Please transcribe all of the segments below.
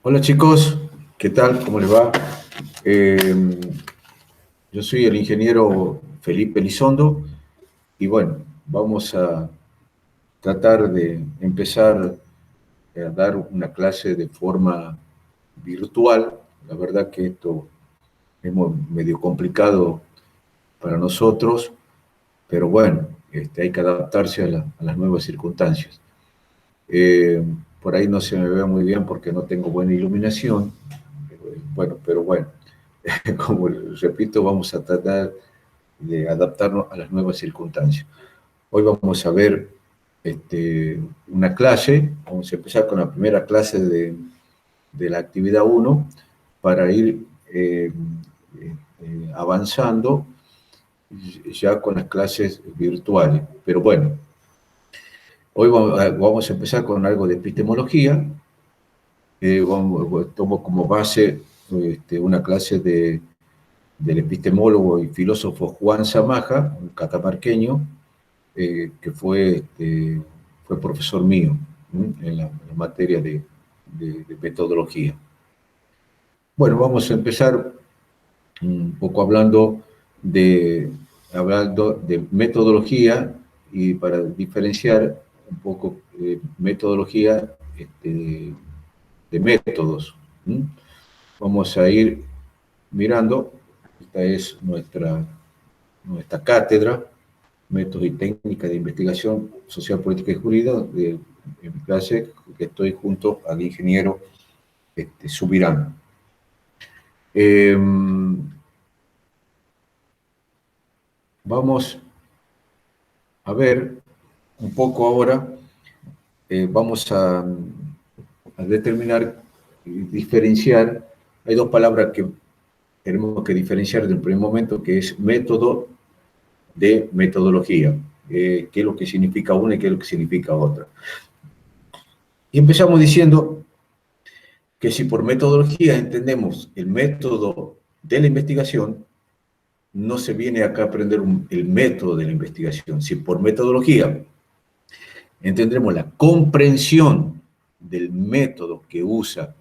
Hola chicos, ¿qué tal? ¿Cómo les va? Eh, yo soy el ingeniero Felipe Elizondo y bueno, vamos a tratar de empezar a dar una clase de forma virtual. La verdad que esto es medio complicado para nosotros, pero bueno, hay que adaptarse a las nuevas circunstancias. Eh, por ahí no se me ve muy bien porque no tengo buena iluminación, pero bueno. Como repito, vamos a tratar de adaptarnos a las nuevas circunstancias. Hoy vamos a ver una clase, vamos a empezar con la primera clase de la actividad uno para ir avanzando ya con las clases virtuales. Pero bueno, hoy vamos a empezar con algo de epistemología. Tomo como base una clase del epistemólogo y filósofo Juan Zamaja, un catamarqueño, que fue profesor mío en la materia de metodología. Bueno, vamos a empezar un poco hablando de metodología y para diferenciar un poco metodología de métodos. Vamos a ir mirando, esta es nuestra cátedra, Métodos y Técnicas de Investigación Social, Política y Jurídica, en mi clase, que estoy junto al ingeniero Subirán. Vamos a ver un poco ahora, vamos a determinar y diferenciar. Hay dos palabras que tenemos que diferenciar desde el primer momento, que es método de metodología, qué es lo que significa una y qué es lo que significa otra. Y empezamos diciendo que si por metodología entendemos el método de la investigación, no se viene acá a aprender el método de la investigación. Si por metodología entendemos la comprensión del método que usa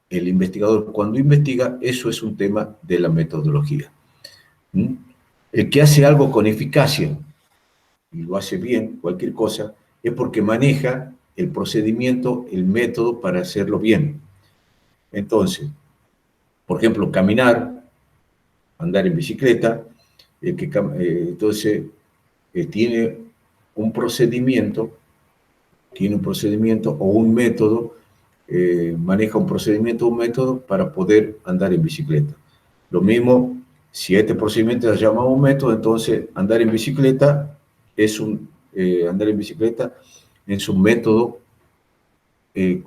el investigador cuando investiga, eso es un tema de la metodología. El que hace algo con eficacia y lo hace bien, cualquier cosa, es porque maneja el procedimiento, el método para hacerlo bien. Entonces, por ejemplo, caminar, andar en bicicleta, entonces tiene un procedimiento, o un método, maneja un procedimiento o un método para poder andar en bicicleta. Lo mismo, si este procedimiento se llama un método, entonces andar en bicicleta es un método,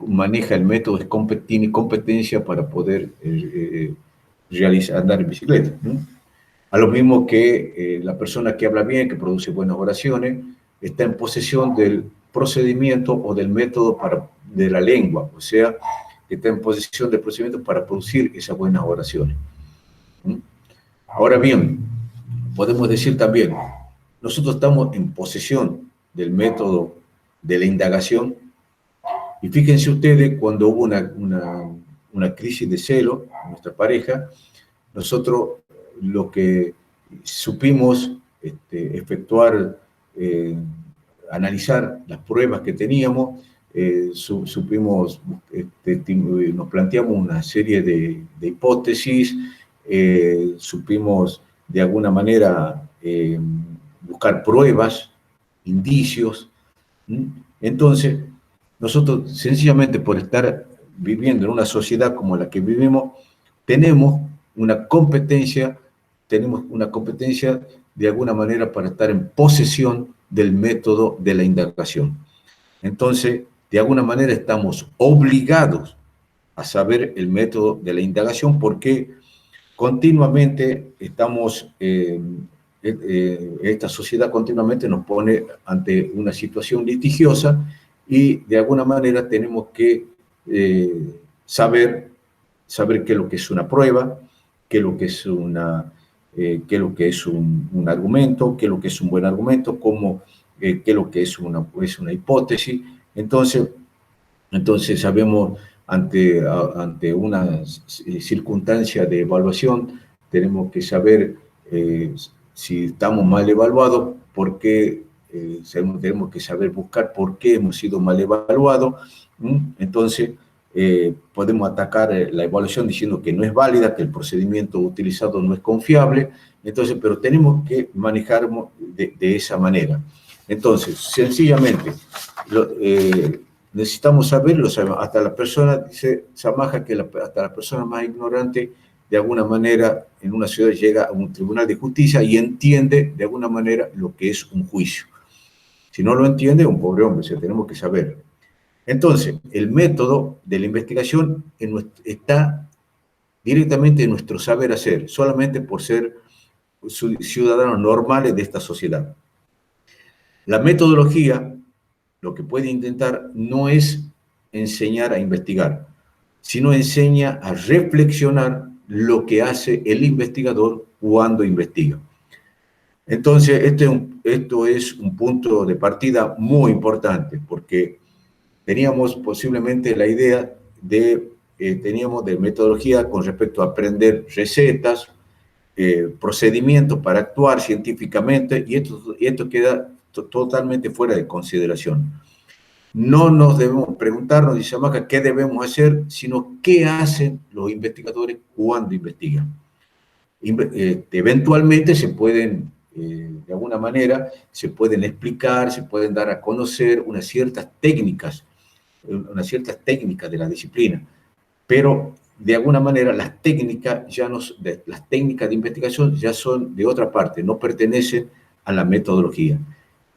maneja el método, tiene competencia para poder andar en bicicleta, ¿no? A lo mismo que la persona que habla bien, que produce buenas oraciones, está en posesión del procedimiento o del método de la lengua, o sea, está en posesión del procedimiento para producir esas buenas oraciones. Ahora bien, podemos decir también, nosotros estamos en posesión del método de la indagación, y fíjense ustedes, cuando hubo una crisis de celo en nuestra pareja, nosotros lo que supimos efectuar, analizar las pruebas que teníamos, supimos, nos planteamos una serie de hipótesis, supimos de alguna manera buscar pruebas, indicios. Entonces, nosotros sencillamente por estar viviendo en una sociedad como la que vivimos, tenemos una competencia, de alguna manera para estar en posesión del método de la indagación. Entonces, de alguna manera estamos obligados a saber el método de la indagación porque continuamente esta sociedad continuamente nos pone ante una situación litigiosa y de alguna manera tenemos que saber qué es lo que es una prueba, qué es lo que es un argumento, qué es lo que es un buen argumento, qué es lo que es una hipótesis. Entonces sabemos ante una circunstancia de evaluación, tenemos que saber si estamos mal evaluados, por qué, tenemos que saber buscar por qué hemos sido mal evaluados. Entonces, podemos atacar la evaluación diciendo que no es válida, que el procedimiento utilizado no es confiable, entonces, pero tenemos que manejarnos de esa manera. Entonces, sencillamente, necesitamos saberlo, hasta la persona, dice Samaja, que hasta la persona más ignorante, de alguna manera, en una ciudad llega a un tribunal de justicia y entiende, de alguna manera, lo que es un juicio. Si no lo entiende, un pobre hombre, o sea, tenemos que saberlo. Entonces, el método de la investigación está directamente en nuestro saber hacer, solamente por ser ciudadanos normales de esta sociedad. La metodología, lo que puede intentar, no es enseñar a investigar, sino enseña a reflexionar lo que hace el investigador cuando investiga. Entonces, esto es un punto de partida muy importante, porque teníamos posiblemente la idea teníamos de metodología con respecto a aprender recetas, procedimientos para actuar científicamente, y esto queda totalmente fuera de consideración. No nos debemos preguntarnos, dice Amaca, qué debemos hacer, sino qué hacen los investigadores cuando investigan. Eventualmente se pueden, de alguna manera, se pueden explicar, se pueden dar a conocer unas ciertas técnicas de la disciplina, pero de alguna manera las técnicas de investigación ya son de otra parte, no pertenecen a la metodología.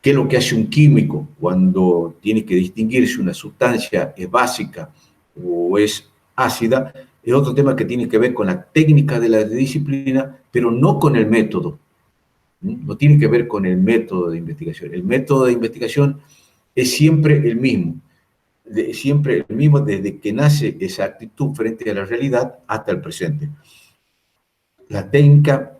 ¿Qué es lo que hace un químico cuando tiene que distinguir si una sustancia es básica o es ácida? Es otro tema que tiene que ver con la técnica de la disciplina, pero no con el método. No tiene que ver con el método de investigación. El método de investigación es siempre el mismo. Siempre el mismo desde que nace esa actitud frente a la realidad hasta el presente. La técnica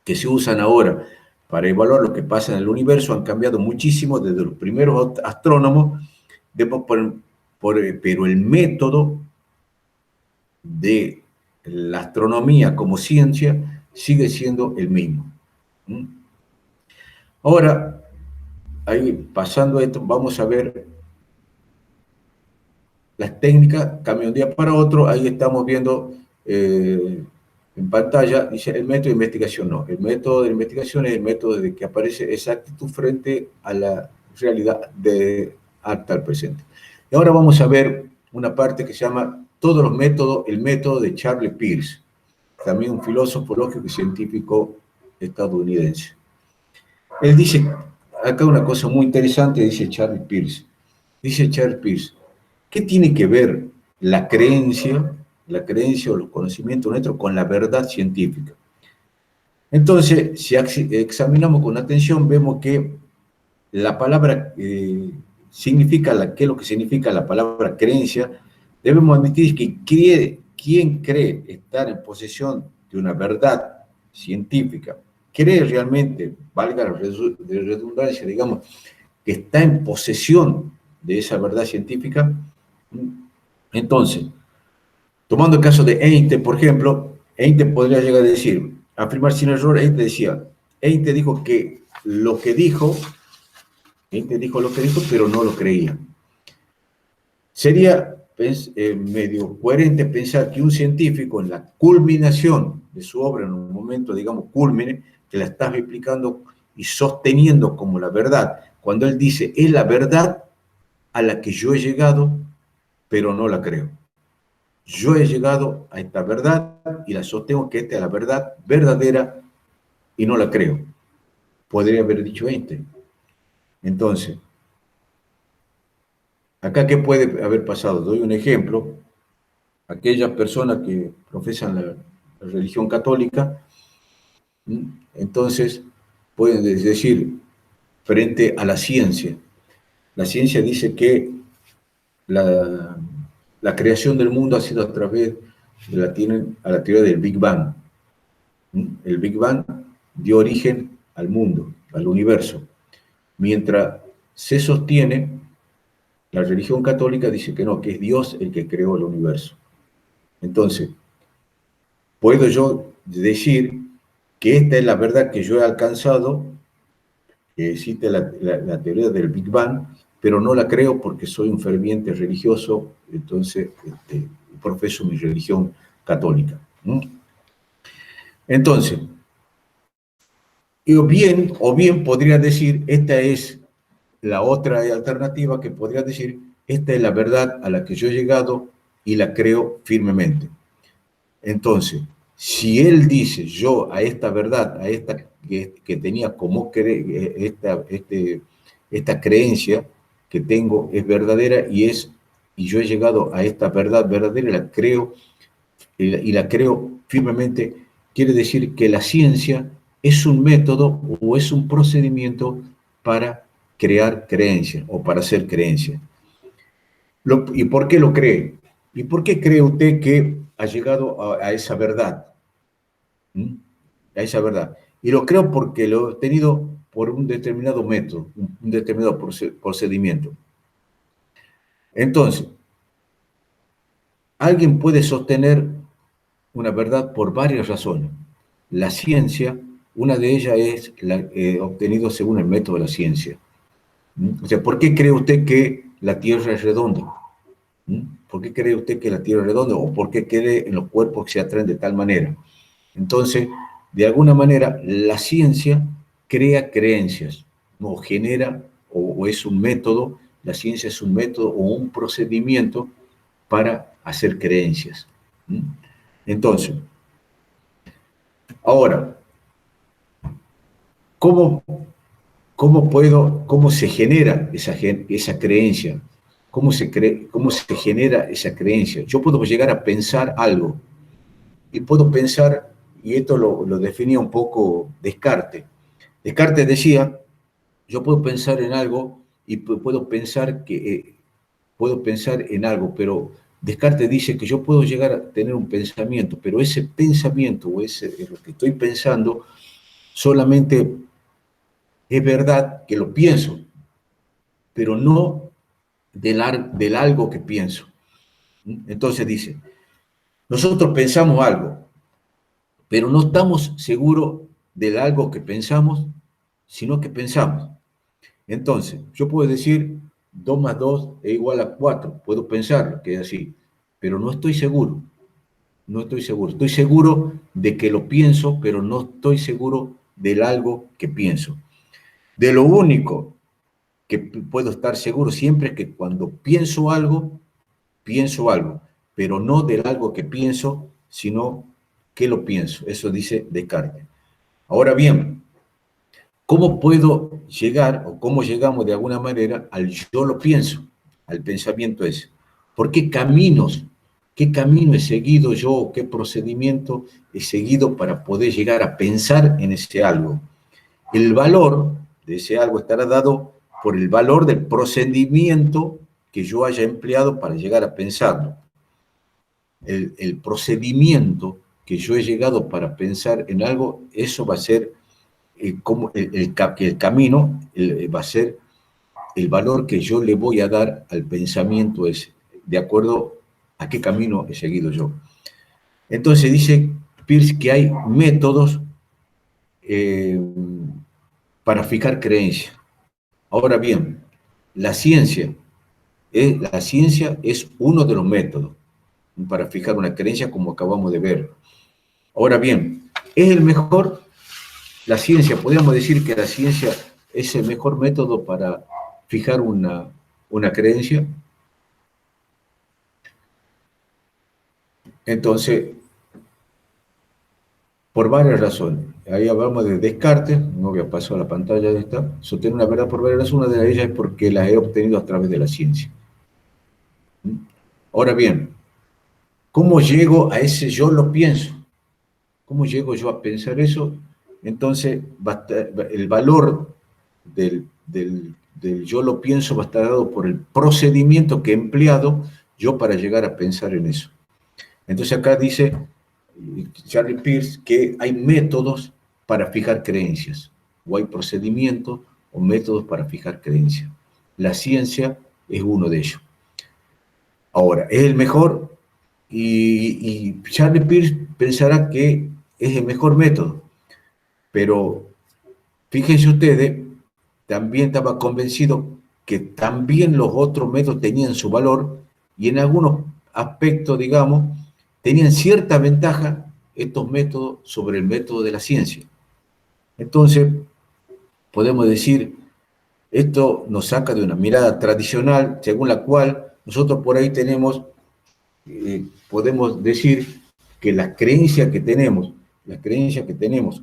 que se usan ahora para evaluar lo que pasa en el universo han cambiado muchísimo desde los primeros astrónomos, pero el método de la astronomía como ciencia sigue siendo el mismo. Ahora, ahí, pasando a esto, vamos a ver las técnicas, cambian de un día para otro. Ahí estamos viendo en pantalla, dice el método de investigación. No, el método de investigación es el método de que aparece esa actitud frente a la realidad hasta el presente. Y ahora vamos a ver una parte que se llama todos los métodos, el método de Charles Peirce, también un filósofo lógico y científico estadounidense. Él dice acá una cosa muy interesante, dice Charles Peirce. Dice Charles Peirce, ¿qué tiene que ver la creencia o los conocimientos nuestros con la verdad científica? Entonces, si examinamos con atención, vemos que la palabra ¿qué es lo que significa la palabra creencia? Debemos admitir que quien cree estar en posesión de una verdad científica, cree realmente, valga la redundancia, digamos, que está en posesión de esa verdad científica. Entonces, tomando el caso de Einstein, por ejemplo, Einstein podría llegar a decir, afirmar sin error, Einstein dijo lo que dijo, pero no lo creía. Sería medio coherente pensar que un científico en la culminación de su obra, en un momento, digamos, cúlmine, que la está explicando y sosteniendo como la verdad, cuando él dice, es la verdad a la que yo he llegado, pero no la creo. Yo he llegado a esta verdad y la sostengo que esta es la verdad verdadera y no la creo. Podría haber dicho Einstein. Entonces, acá, ¿qué puede haber pasado? Doy un ejemplo. Aquellas personas que profesan la religión católica, entonces pueden decir, frente a la ciencia dice que la creación del mundo ha sido a través de la teoría del Big Bang. El Big Bang dio origen al mundo, al universo, mientras se sostiene La religión católica dice que no, que es Dios el que creó el universo. Entonces, puedo yo decir que esta es la verdad que yo he alcanzado, que existe la teoría del Big Bang, pero no la creo porque soy un ferviente religioso, entonces profeso mi religión católica. ¿No? Entonces, o bien podría decir, esta es la otra alternativa que podría decir, esta es la verdad a la que yo he llegado y la creo firmemente. Entonces, si él dice, yo a esta verdad, a esta que tenía como esta creencia que tengo es verdadera y yo he llegado a esta verdad verdadera, la creo y la creo firmemente, quiere decir que la ciencia es un método o es un procedimiento para crear creencias o para hacer creencias. ¿Y por qué lo cree? ¿Y por qué cree usted que ha llegado a esa verdad? ¿Mm? A esa verdad. Y lo creo porque lo he obtenido por un determinado método, un determinado procedimiento. Entonces, alguien puede sostener una verdad por varias razones. La ciencia, una de ellas es obtenido según el método de la ciencia. ¿Mm? O sea, ¿por qué cree usted que la Tierra es redonda? ¿Mm? ¿Por qué cree usted que la Tierra es redonda? ¿O por qué cree en los cuerpos que se atraen de tal manera? Entonces, de alguna manera, la ciencia crea creencias, o genera, o es un método, la ciencia es un método o un procedimiento para hacer creencias. ¿Mm? Entonces, ahora, ¿cómo, cómo se genera esa creencia? ¿Cómo se genera esa creencia? Yo puedo llegar a pensar algo, y puedo pensar, y esto lo definía un poco Descartes. Descartes decía, yo puedo pensar en algo y puedo pensar en algo, pero Descartes dice que yo puedo llegar a tener un pensamiento, pero ese pensamiento o lo que estoy pensando solamente es verdad que lo pienso, pero no del algo que pienso. Entonces dice, nosotros pensamos algo, pero no estamos seguros del algo que pensamos, sino que pensamos. Entonces, yo puedo decir 2 más 2 es igual a 4, puedo pensar que es así, pero no estoy seguro, no estoy seguro. Estoy seguro de que lo pienso, pero no estoy seguro del algo que pienso. De lo único que puedo estar seguro siempre es que cuando pienso algo, pero no del algo que pienso, sino que lo pienso. Eso dice Descartes. Ahora bien, ¿cómo puedo llegar o cómo llegamos de alguna manera al yo lo pienso, al pensamiento ese? ¿Por qué camino he seguido yo, qué procedimiento he seguido para poder llegar a pensar en ese algo? El valor de ese algo estará dado por el valor del procedimiento que yo haya empleado para llegar a pensarlo. El procedimiento que yo he llegado para pensar en algo, eso va a ser como el camino va a ser el valor que yo le voy a dar al pensamiento ese, de acuerdo a qué camino he seguido yo. Entonces dice Peirce que hay métodos eh, para fijar creencias. Ahora bien, la ciencia, la ciencia es uno de los métodos para fijar una creencia como acabamos de ver. Ahora bien, ¿es el mejor? La ciencia, podríamos decir que la ciencia es el mejor método para fijar una creencia. Entonces, por varias razones. Ahí hablamos de Descartes, no voy a pasar a la pantalla de esta. Sostener una verdad por varias razones, una de ellas es porque las he obtenido a través de la ciencia. Ahora bien, ¿cómo llego a ese yo lo pienso? ¿Cómo llego yo a pensar eso? Entonces, el valor del yo lo pienso va a estar dado por el procedimiento que he empleado yo para llegar a pensar en eso. Entonces acá dice Charlie Peirce que hay métodos para fijar creencias, o hay procedimientos o métodos para fijar creencias. La ciencia es uno de ellos. Ahora, ¿es el mejor? Y Charlie Pierce pensará que es el mejor método, pero fíjense ustedes, también estaba convencido que también los otros métodos tenían su valor y en algunos aspectos, digamos, tenían cierta ventaja estos métodos sobre el método de la ciencia. Entonces, podemos decir, esto nos saca de una mirada tradicional, según la cual nosotros por ahí tenemos, podemos decir que las creencias que tenemos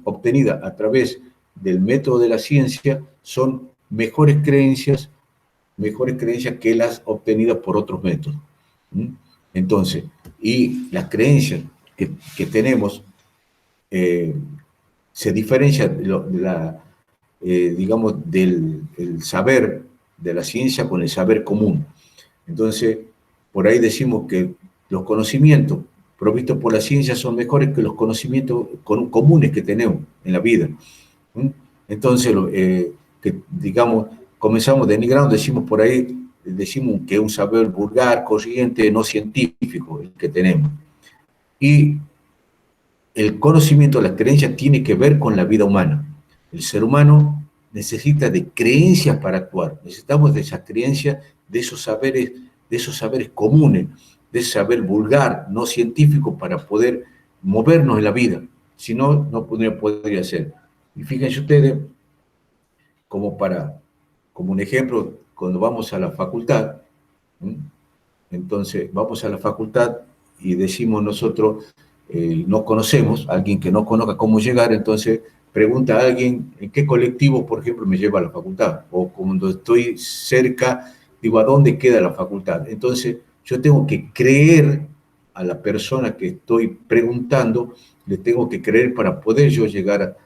obtenidas a través del método de la ciencia son mejores creencias que las obtenidas por otros métodos. ¿Mm? Entonces, y las creencias que tenemos eh, se diferencian digamos, del saber de la ciencia con el saber común. Entonces, por ahí decimos que los conocimientos provistos por la ciencia son mejores que los conocimientos comunes que tenemos en la vida. ¿Mm? Entonces, que, digamos, comenzamos denigrando, decimos por ahí, decimos que es un saber vulgar, corriente, no científico el que tenemos. Y el conocimiento, la creencia tiene que ver con la vida humana. El ser humano necesita de creencias para actuar. Necesitamos de esas creencias, de esos saberes comunes, de ese saber vulgar, no científico, para poder movernos en la vida. Si no, no podría ser. Y fíjense ustedes, como un ejemplo, cuando vamos a la facultad, ¿sí? Entonces vamos a la facultad y decimos nosotros, no conocemos, alguien que no conozca cómo llegar, entonces pregunta a alguien en qué colectivo, por ejemplo, me lleva a la facultad, o cuando estoy cerca, digo, ¿a dónde queda la facultad? Entonces yo tengo que creer a la persona que estoy preguntando, le tengo que creer para poder yo llegar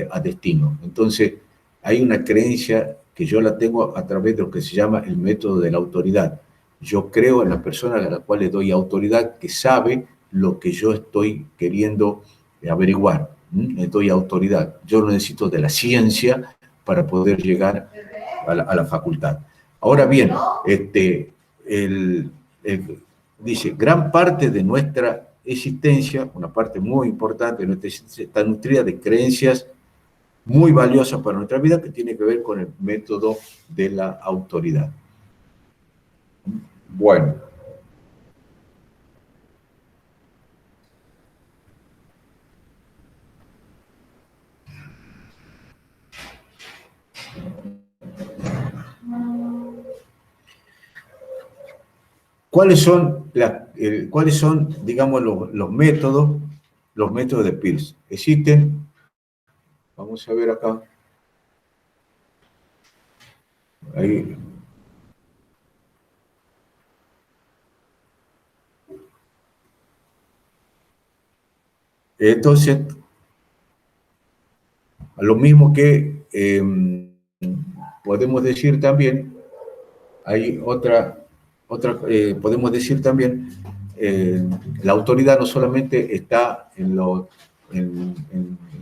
a destino. Entonces hay una creencia que yo la tengo a través de lo que se llama el método de la autoridad. Yo creo en la persona a la cual le doy autoridad, que sabe lo que yo estoy queriendo averiguar. Le doy autoridad. Yo no necesito de la ciencia para poder llegar a la facultad. Ahora bien, el, dice, gran parte de nuestra existencia, una parte muy importante de nuestra existencia, está nutrida de creencias muy valiosas para nuestra vida, que tiene que ver con el método de la autoridad. Bueno. ¿Cuáles son, digamos, los métodos de Peirce? Existen, vamos a ver acá, ahí. Entonces, lo mismo que podemos decir también, hay podemos decir también, la autoridad no solamente está en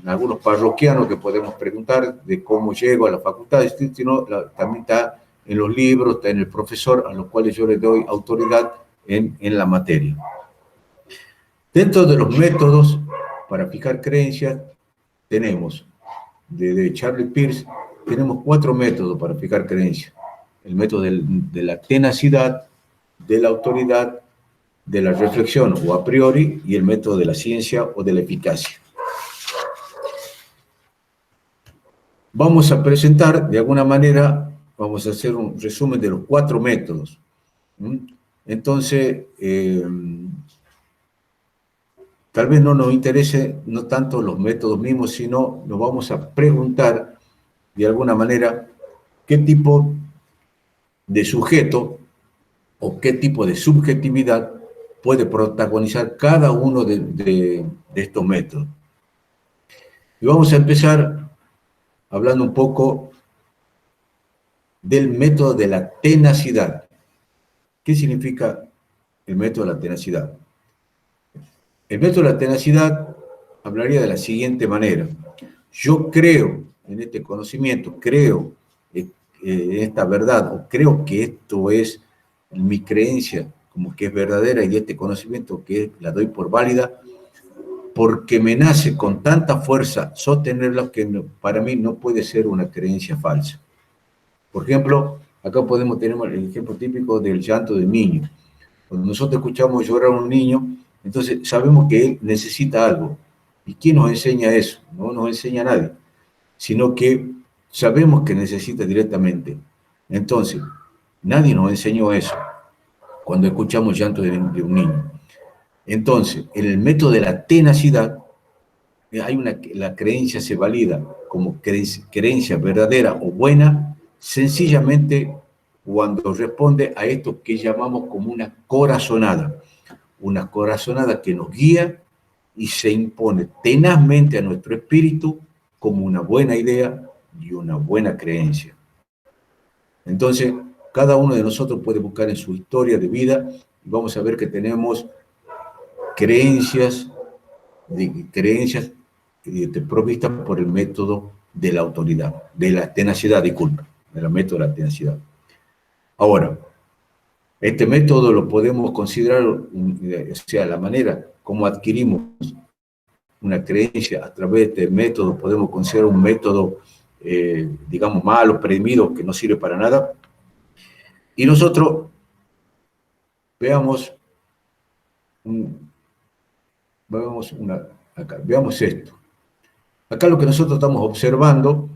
algunos parroquianos que podemos preguntar de cómo llego a la facultad, sino también está en los libros, está en el profesor, a los cuales yo le doy autoridad en la materia. Dentro de los métodos para fijar creencias, tenemos, de Charlie Pierce, tenemos 4 métodos para fijar creencias. El método de la tenacidad, de la autoridad, de la reflexión o a priori, y el método de la ciencia o de la eficacia. Vamos a presentar, de alguna manera, vamos a hacer un resumen de los 4 métodos. Entonces, tal vez no nos interese no tanto los métodos mismos, sino nos vamos a preguntar, de alguna manera, qué tipo de sujeto o qué tipo de subjetividad puede protagonizar cada uno de estos métodos. Y vamos a empezar hablando un poco del método de la tenacidad. ¿Qué significa el método de la tenacidad? El método de la tenacidad hablaría de la siguiente manera. Yo creo en este conocimiento, creo esta verdad, o creo que esto es mi creencia, como que es verdadera, y este conocimiento que la doy por válida, porque me nace con tanta fuerza sostenerla que para mí no puede ser una creencia falsa. Por ejemplo, acá podemos tener el ejemplo típico del llanto del niño. Cuando nosotros escuchamos llorar a un niño, entonces sabemos que él necesita algo. ¿Y quién nos enseña eso? No nos enseña nadie, sino que sabemos que necesita directamente. Entonces, nadie nos enseñó eso cuando escuchamos llanto de un niño. Entonces, en el método de la tenacidad, la creencia se valida como creencia verdadera o buena, sencillamente cuando responde a esto que llamamos como una corazonada que nos guía y se impone tenazmente a nuestro espíritu como una buena idea y una buena creencia. Entonces, cada uno de nosotros puede buscar en su historia de vida y vamos a ver que tenemos creencias, creencias provistas por el método de la autoridad, de la tenacidad, disculpa, del método de la tenacidad. Ahora, este método lo podemos considerar, o sea, la manera como adquirimos una creencia a través de este método, podemos considerar un método, digamos, malo, prohibido, que no sirve para nada. Y nosotros veamos, veamos esto. Acá lo que nosotros estamos observando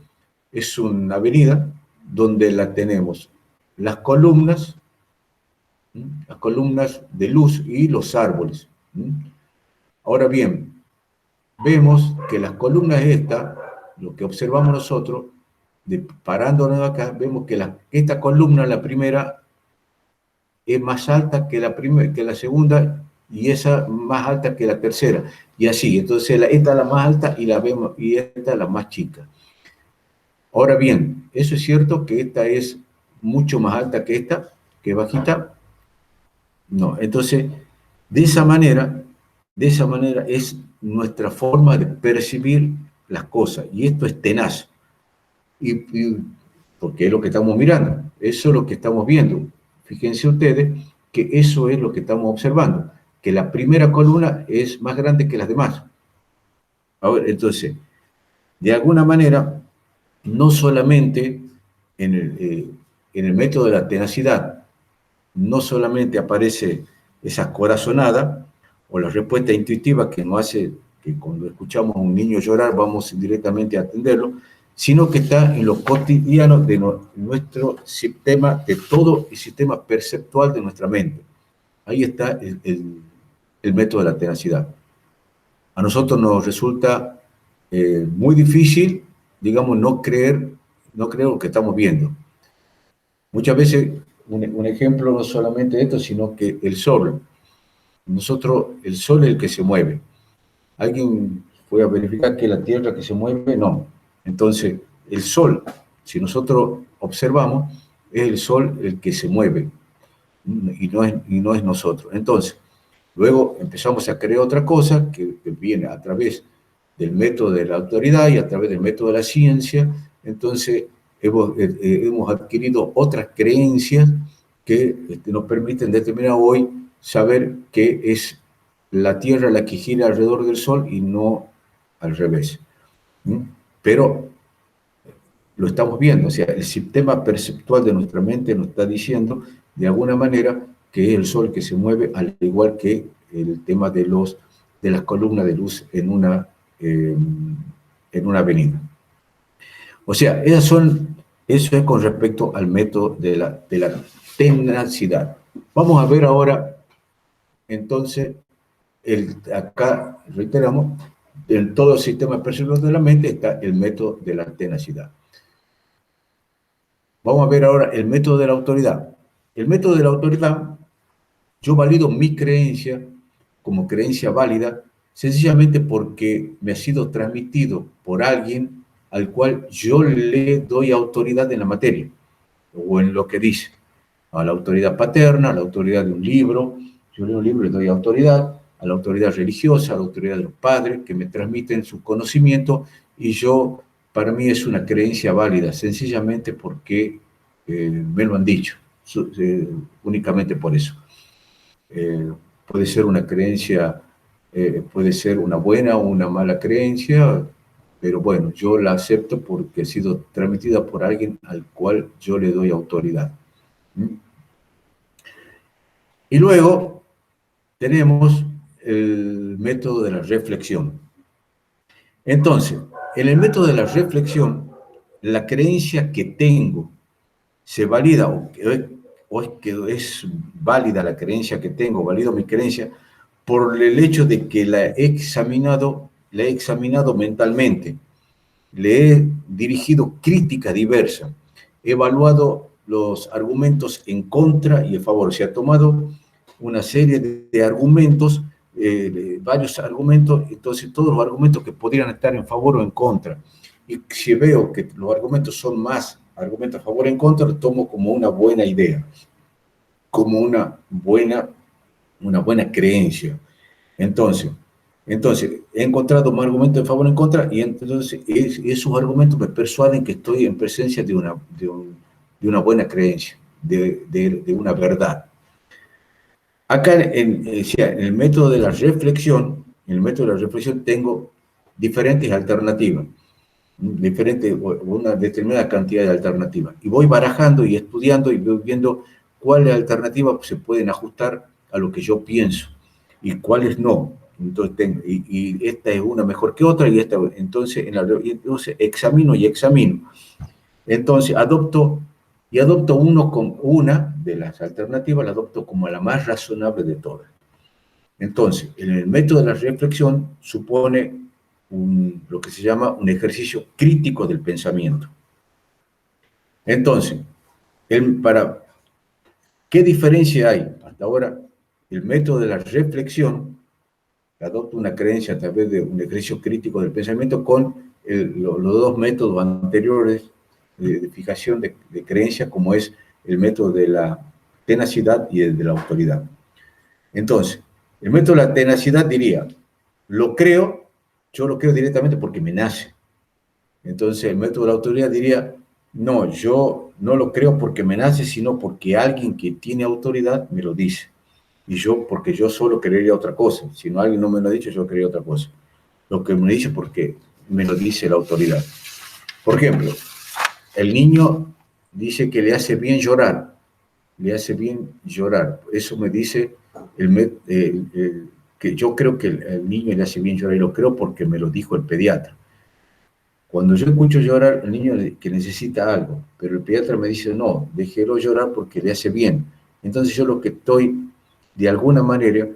es una avenida donde la tenemos las columnas de luz y los árboles. Ahora bien, vemos que las columnas estas, lo que observamos nosotros, parándonos acá, vemos que esta columna, la primera, es más alta que que la segunda, y esa más alta que la tercera, y así. Entonces esta es la más alta y y esta es la más chica. Ahora bien, ¿eso es cierto que esta es mucho más alta que esta, que es bajita? No. Entonces, de esa manera es nuestra forma de percibir las cosas, y esto es tenaz, porque es lo que estamos mirando, eso es lo que estamos viendo. Fíjense ustedes que eso es lo que estamos observando, que la primera columna es más grande que las demás. A ver, entonces, de alguna manera, no solamente en el método de la tenacidad, no solamente aparece esa corazonada o la respuesta intuitiva que nos hace que cuando escuchamos a un niño llorar vamos directamente a atenderlo, sino que está en lo cotidiano de nuestro sistema, de todo el sistema perceptual de nuestra mente. Ahí está el método de la tenacidad. A nosotros nos resulta muy difícil, digamos, no creer lo que estamos viendo. Muchas veces, un ejemplo no solamente de esto, sino que el sol. El sol es el que se mueve. ¿Alguien fue a verificar que la Tierra que se mueve? No. Entonces, el sol, si nosotros observamos, es el sol el que se mueve y no es nosotros. Entonces, luego empezamos a creer otra cosa que viene a través del método de la autoridad y a través del método de la ciencia. Entonces, hemos adquirido otras creencias que nos permiten determinar hoy, saber que es la Tierra la que gira alrededor del Sol y no al revés. Pero lo estamos viendo, o sea, el sistema perceptual de nuestra mente nos está diciendo de alguna manera que es el Sol que se mueve, al igual que el tema de las columnas de luz en una avenida. O sea, eso es con respecto al método de la tenacidad. Vamos a ver ahora, entonces, acá reiteramos, en todo el sistema perceptual de la mente está el método de la tenacidad. Vamos a ver ahora el método de la autoridad. El método de la autoridad, yo valido mi creencia como creencia válida, sencillamente porque me ha sido transmitido por alguien al cual yo le doy autoridad en la materia, o en lo que dice. A la autoridad paterna, a la autoridad de un libro, yo leo un libro y le doy autoridad, a la autoridad religiosa, a la autoridad de los padres que me transmiten su conocimiento, y para mí es una creencia válida, sencillamente porque me lo han dicho, únicamente por eso. Puede ser una creencia, puede ser una buena o una mala creencia, pero bueno, yo la acepto porque ha sido transmitida por alguien al cual yo le doy autoridad. ¿Mm? Y luego tenemos el método de la reflexión. Entonces, en el método de la reflexión, la creencia que tengo se valida o es que es válida la creencia que tengo, valido mi creencia por el hecho de que la he examinado mentalmente, le he dirigido crítica diversa, he evaluado los argumentos en contra y a favor. Se ha tomado una serie de argumentos, varios argumentos, entonces todos los argumentos que podrían estar en favor o en contra. Y si veo que los argumentos son más argumentos a favor o en contra, lo tomo como una buena idea, como una buena creencia. Entonces, he encontrado más argumentos en favor o en contra y entonces esos argumentos me persuaden que estoy en presencia de una buena creencia, de una verdad. Acá en el método de la reflexión, en el método de la reflexión tengo diferentes alternativas, una determinada cantidad de alternativas. Y voy barajando y estudiando y voy viendo cuáles alternativas se pueden ajustar a lo que yo pienso y cuáles no. Y esta es una mejor que otra, y esta, entonces examino y examino. Entonces adopto una de las alternativas, la adopto como la más razonable de todas. Entonces, en el método de la reflexión supone lo que se llama un ejercicio crítico del pensamiento. Entonces, ¿qué diferencia hay? Hasta ahora, el método de la reflexión adopta una creencia a través de un ejercicio crítico del pensamiento con los dos métodos anteriores de fijación de creencia, como es el método de la tenacidad y el de la autoridad. Entonces, el método de la tenacidad diría, yo lo creo directamente porque me nace. Entonces, el método de la autoridad diría, no, yo no lo creo porque me nace, sino porque alguien que tiene autoridad me lo dice. Y porque yo solo creería otra cosa. Si no alguien no me lo ha dicho, yo creería otra cosa. Lo que me dice porque me lo dice la autoridad. Por ejemplo, el niño dice que le hace bien llorar. Le hace bien llorar. Eso me dice que yo creo que el niño le hace bien llorar, y lo creo porque me lo dijo el pediatra. Cuando yo escucho llorar al niño que necesita algo, pero el pediatra me dice, no, déjelo llorar porque le hace bien. Entonces yo lo que estoy, de alguna manera,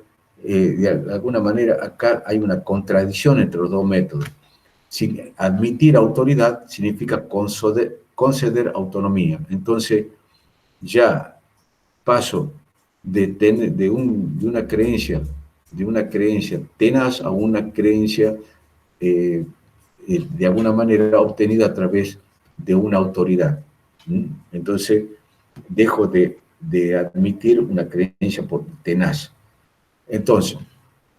acá hay una contradicción entre los dos métodos. Admitir autoridad significa conceder autonomía. Entonces ya paso de una creencia tenaz a una creencia de alguna manera obtenida a través de una autoridad. Entonces, dejo de admitir una creencia por tenaz. Entonces,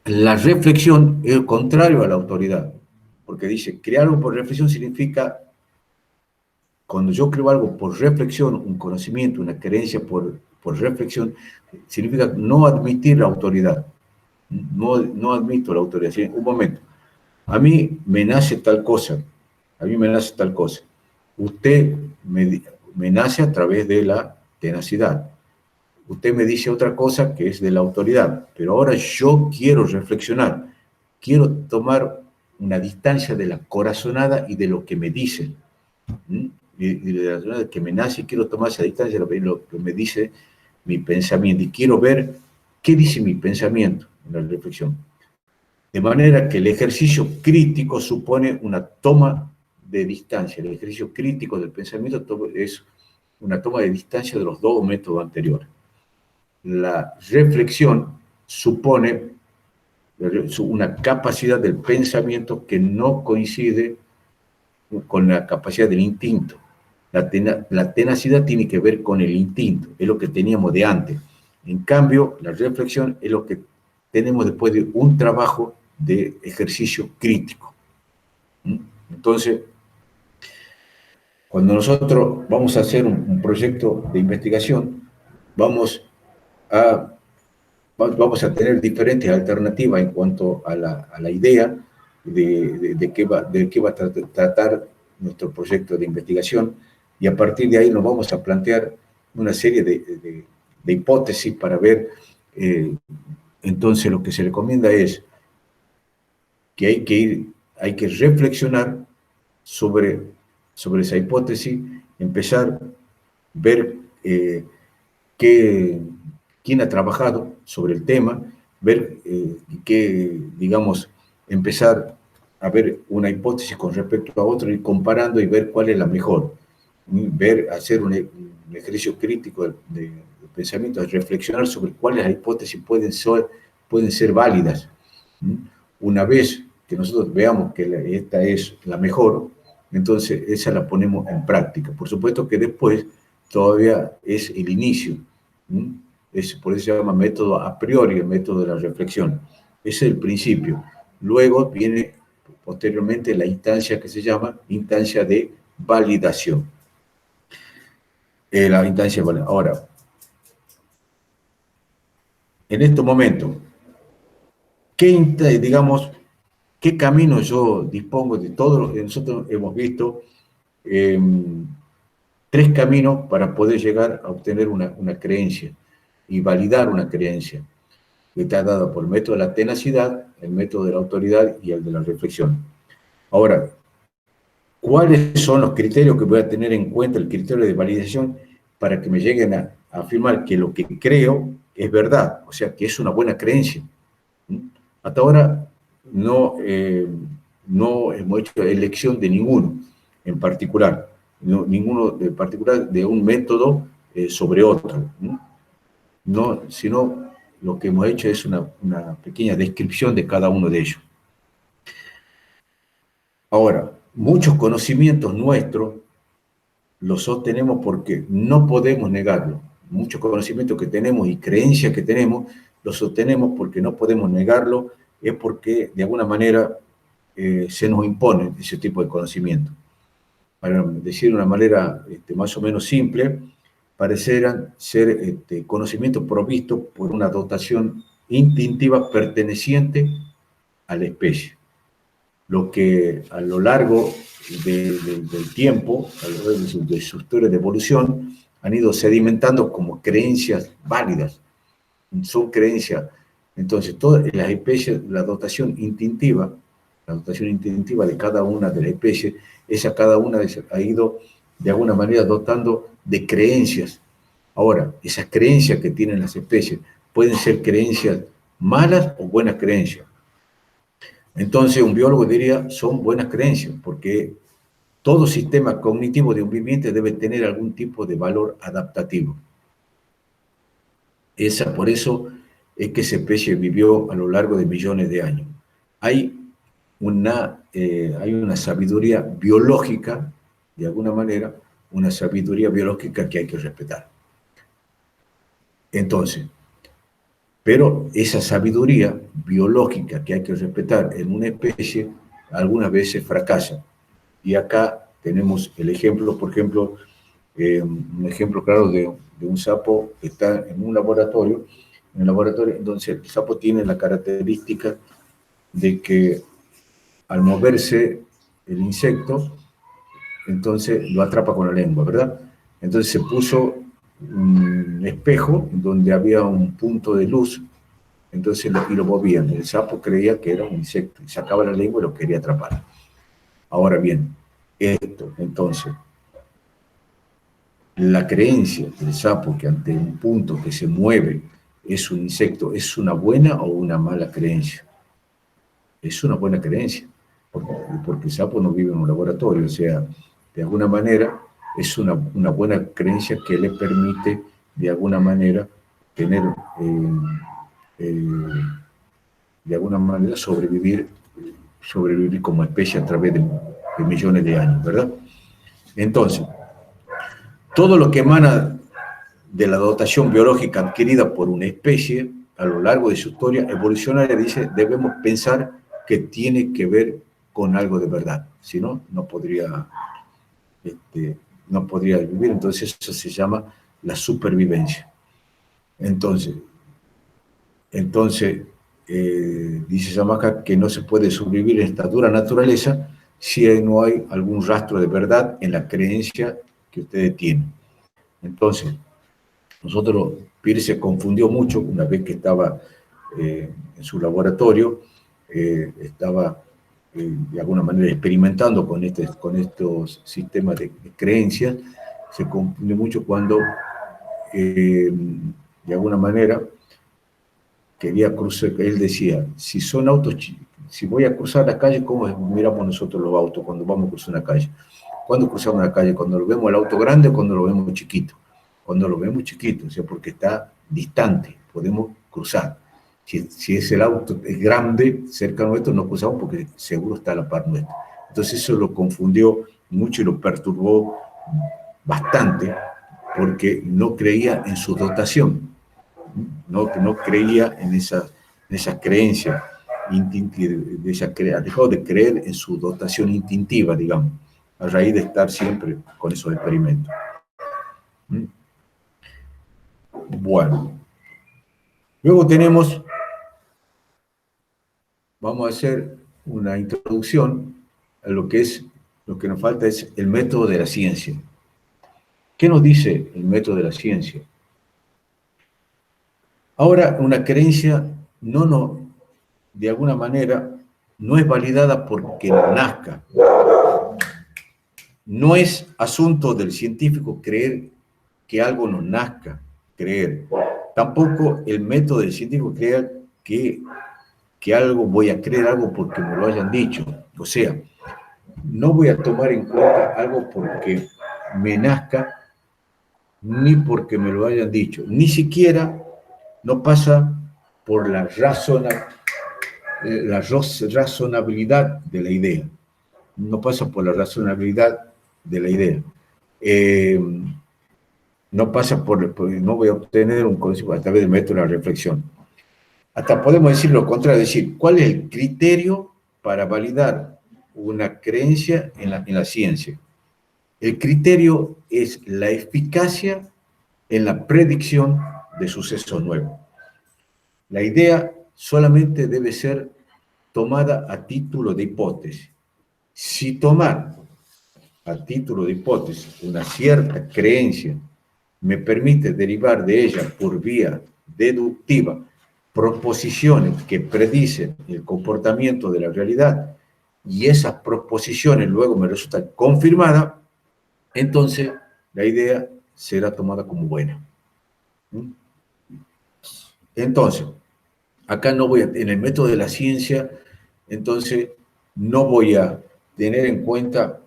la reflexión es contrario a la autoridad, porque dice, crear algo por reflexión significa, cuando yo creo algo por reflexión, un conocimiento, una creencia por reflexión, significa no admitir la autoridad. No admito la autoridad. ¿Sí? Un momento. A mí me nace tal cosa, a mí me nace tal cosa. Usted me nace a través de la tenacidad. Usted me dice otra cosa que es de la autoridad, pero ahora yo quiero reflexionar, quiero tomar una distancia de la corazonada y de lo que me dice. Y de la que me nace, quiero tomar esa distancia de lo que me dice mi pensamiento y quiero ver qué dice mi pensamiento en la reflexión. De manera que el ejercicio crítico supone una toma de distancia. El ejercicio crítico del pensamiento es una toma de distancia de los dos métodos anteriores. La reflexión supone una capacidad del pensamiento que no coincide con la capacidad del instinto. La tenacidad tiene que ver con el instinto, es lo que teníamos de antes. En cambio, la reflexión es lo que tenemos después de un trabajo de ejercicio crítico. Entonces, Cuando nosotros vamos a hacer un proyecto de investigación, vamos a, vamos a tener diferentes alternativas en cuanto a la idea de qué va a tratar nuestro proyecto de investigación, y a partir de ahí nos vamos a plantear una serie de hipótesis para ver. Entonces lo que se recomienda es que hay que reflexionar sobre esa hipótesis, empezar a ver qué, quién ha trabajado sobre el tema, ver digamos, empezar a ver una hipótesis con respecto a otra, y comparando y ver cuál es la mejor. Hacer un ejercicio crítico de pensamiento, de reflexionar sobre cuáles hipótesis pueden ser válidas. Una vez que nosotros veamos que esta es la mejor, entonces esa la ponemos en práctica. Por supuesto que después todavía es el inicio. Por eso se llama método a priori, el método de la reflexión. Ese es el principio. Luego viene posteriormente la instancia que se llama instancia de validación. La instancia de validación. Ahora, en este momento, digamos, ¿qué camino yo dispongo de todo lo que nosotros hemos visto? Eh, Tres caminos para poder llegar a obtener una creencia y validar una creencia, que está dada por el método de la tenacidad, el método de la autoridad y el de la reflexión. Ahora, ¿cuáles son los criterios que voy a tener en cuenta, el criterio de validación, para que me lleguen a afirmar que lo que creo es verdad, o sea, que es una buena creencia? Hasta ahora no hemos hecho elección de ninguno en particular, ninguno en particular de un método sobre otro, ¿no? Sino lo que hemos hecho es una pequeña descripción de cada uno de ellos. Ahora, muchos conocimientos nuestros los sostenemos porque no podemos negarlo. Muchos conocimientos que tenemos y creencias que tenemos, los sostenemos porque no podemos negarlo, es porque de alguna manera se nos impone ese tipo de conocimiento. Para decir de una manera más o menos simple, parecieran ser conocimientos provistos por una dotación instintiva perteneciente a la especie, lo que a lo largo del tiempo, a lo largo de su historia de evolución, han ido sedimentando como creencias válidas. Son creencias. Entonces, todas las especies, la dotación instintiva de cada una de las especies, esa cada una ha ido de alguna manera dotando de creencias. Ahora, esas creencias que tienen las especies pueden ser creencias malas o buenas creencias. Entonces, un biólogo diría, son buenas creencias, porque todo sistema cognitivo de un viviente debe tener algún tipo de valor adaptativo. Por eso es que esa especie vivió a lo largo de millones de años. Hay una sabiduría biológica, de alguna manera, una sabiduría biológica que hay que respetar. Entonces, pero esa sabiduría biológica que hay que respetar en una especie, algunas veces fracasa. Y acá tenemos el ejemplo, por ejemplo, un ejemplo claro de un sapo que está en un laboratorio, entonces el sapo tiene la característica de que al moverse el insecto, entonces lo atrapa con la lengua, ¿verdad? Entonces se puso un espejo donde había un punto de luz, entonces lo movían. El sapo creía que era un insecto y sacaba la lengua y lo quería atrapar. Ahora bien, entonces, la creencia del sapo que ante un punto que se mueve es un insecto, ¿es una buena o una mala creencia? Es una buena creencia, porque el sapo no vive en un laboratorio, o sea, de alguna manera es una buena creencia que le permite, de alguna manera, tener, de alguna manera, sobrevivir como especie a través de millones de años, ¿verdad? Entonces, todo lo que emana de la dotación biológica adquirida por una especie a lo largo de su historia evolucionaria, dice, debemos pensar que tiene que ver con algo de verdad. Si no, no podría no podría vivir. Entonces eso se llama la supervivencia. Entonces dice Yamaha que no se puede sobrevivir en esta dura naturaleza si no hay algún rastro de verdad en la creencia que ustedes tienen. Entonces, Pierre se confundió mucho una vez que estaba en su laboratorio, estaba de alguna manera experimentando con estos sistemas de creencias, se confundió mucho cuando de alguna manera quería cruzar, él decía, si son autos, si voy a cruzar la calle, ¿cómo miramos nosotros los autos cuando vamos a cruzar una calle? ¿Cuándo cruzamos la calle? ¿Cuando lo vemos el auto grande o cuando lo vemos chiquito? Cuando lo vemos chiquito, o sea, porque está distante, podemos cruzar. Si es el auto es grande, cerca nuestro, no cruzamos porque seguro está a la par nuestra. Entonces eso lo confundió mucho y lo perturbó bastante porque no creía en su dotación, no creía en esas creencias, dejó de creer en su dotación instintiva, digamos, a raíz de estar siempre con esos experimentos. Bueno, luego vamos a hacer una introducción a lo que nos falta es el método de la ciencia. ¿Qué nos dice el método de la ciencia? Ahora, una creencia de alguna manera no es validada porque nazca. No es asunto del científico creer que algo nos nazca, creer. Tampoco el método del científico creer que voy a creer algo porque me lo hayan dicho. O sea, no voy a tomar en cuenta algo porque me nazca, ni porque me lo hayan dicho. Ni siquiera no pasa por la razonabilidad de la idea. No pasa por la razonabilidad de la idea. No pasa no voy a obtener un concepto a través del método de la reflexión. Hasta podemos decir lo contrario, decir, ¿cuál es el criterio para validar una creencia en la ciencia? El criterio es la eficacia en la predicción de sucesos nuevos. La idea solamente debe ser tomada a título de hipótesis. Si tomar a título de hipótesis una cierta creencia me permite derivar de ella por vía deductiva proposiciones que predicen el comportamiento de la realidad y esas proposiciones luego me resultan confirmadas, entonces la idea será tomada como buena. Entonces, acá en el método de la ciencia, entonces no voy a tener en cuenta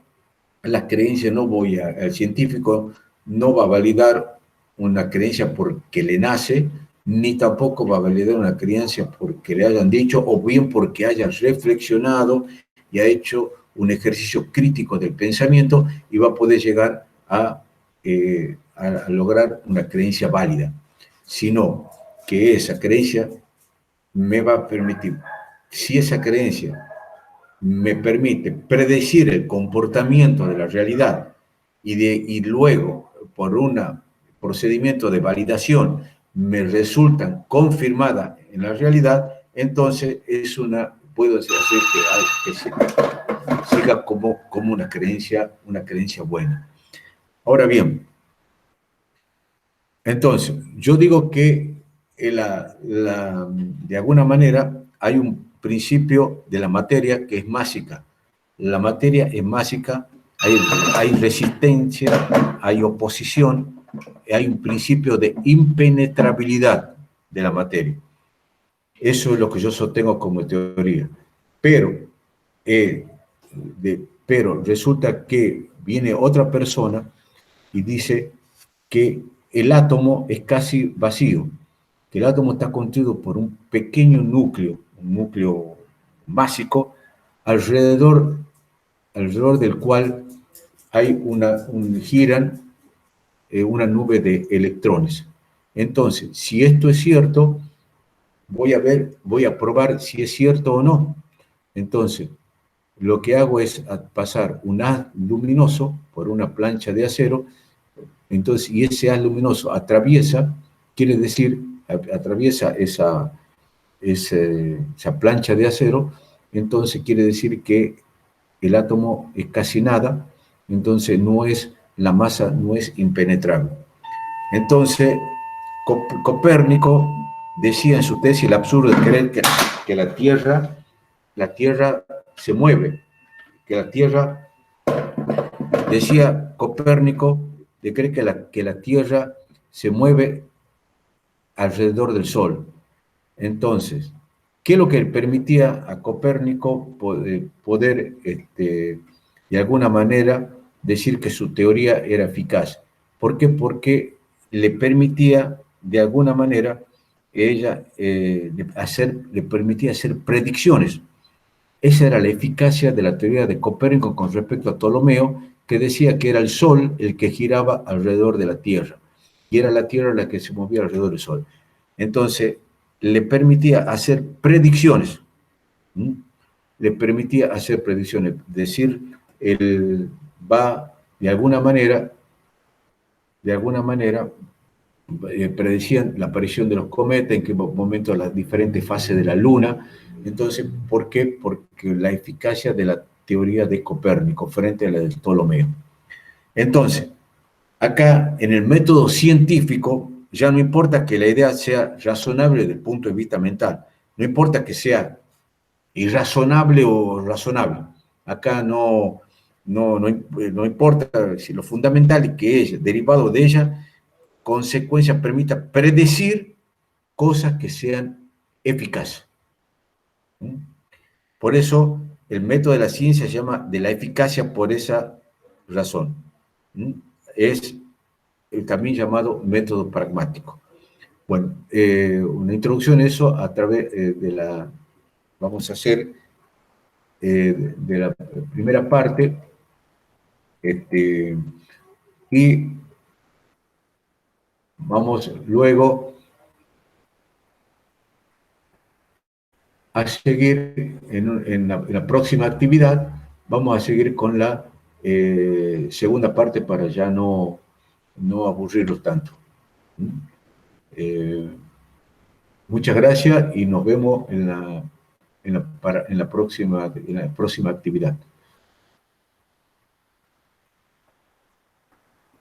las creencias, el científico no va a validar una creencia porque le nace, ni tampoco va a validar una creencia porque le hayan dicho, o bien porque haya reflexionado y ha hecho un ejercicio crítico del pensamiento y va a poder llegar a lograr una creencia válida, sino que esa creencia me va a permitir, si esa creencia me permite predecir el comportamiento de la realidad y luego, por un procedimiento de validación, me resultan confirmadas en la realidad, entonces puedo hacer que siga como una creencia buena. Ahora bien, entonces, yo digo que de alguna manera hay un principio de la materia que es másica. La materia es másica, hay resistencia, hay oposición, hay un principio de impenetrabilidad de la materia. Eso es lo que yo sostengo como teoría. Pero resulta que viene otra persona y dice que el átomo es casi vacío, que el átomo está constituido por un pequeño núcleo, un núcleo básico, alrededor del cual hay giran una nube de electrones. Entonces, si esto es cierto, voy a probar si es cierto o no. Entonces, lo que hago es pasar un haz luminoso por una plancha de acero, entonces, y ese haz luminoso atraviesa, quiere decir, atraviesa esa plancha de acero, entonces quiere decir que el átomo es casi nada, entonces la masa no es impenetrable. Entonces, Copérnico decía en su tesis el absurdo de creer que la Tierra se mueve, que la Tierra, decía Copérnico, de creer que la Tierra se mueve alrededor del Sol. Entonces, ¿qué es lo que permitía a Copérnico poder de alguna manera, decir que su teoría era eficaz? ¿Por qué? Porque le permitía, de alguna manera, le permitía hacer predicciones. Esa era la eficacia de la teoría de Copérnico con respecto a Ptolomeo, que decía que era el Sol el que giraba alrededor de la Tierra, y era la Tierra la que se movía alrededor del Sol. Entonces, le permitía hacer predicciones, ¿m? Le permitía hacer predicciones, decir, él va de alguna manera, predecían la aparición de los cometas, en qué momento las diferentes fases de la Luna. Entonces, ¿por qué? Porque la eficacia de la teoría de Copérnico frente a la del Ptolomeo. Entonces, acá en el método científico ya no importa que la idea sea razonable desde el punto de vista mental, no importa que sea irrazonable o razonable. Acá no importa si lo fundamental es que ella, derivado de ella, consecuencia permita predecir cosas que sean eficaces. Por eso el método de la ciencia se llama de la eficacia por esa razón. Es también llamado método pragmático. Bueno, una introducción a eso a través vamos a hacer de la primera parte, y vamos luego a seguir en la próxima actividad, vamos a seguir con la segunda parte para ya no aburrirlos tanto. Muchas gracias y nos vemos en la próxima actividad.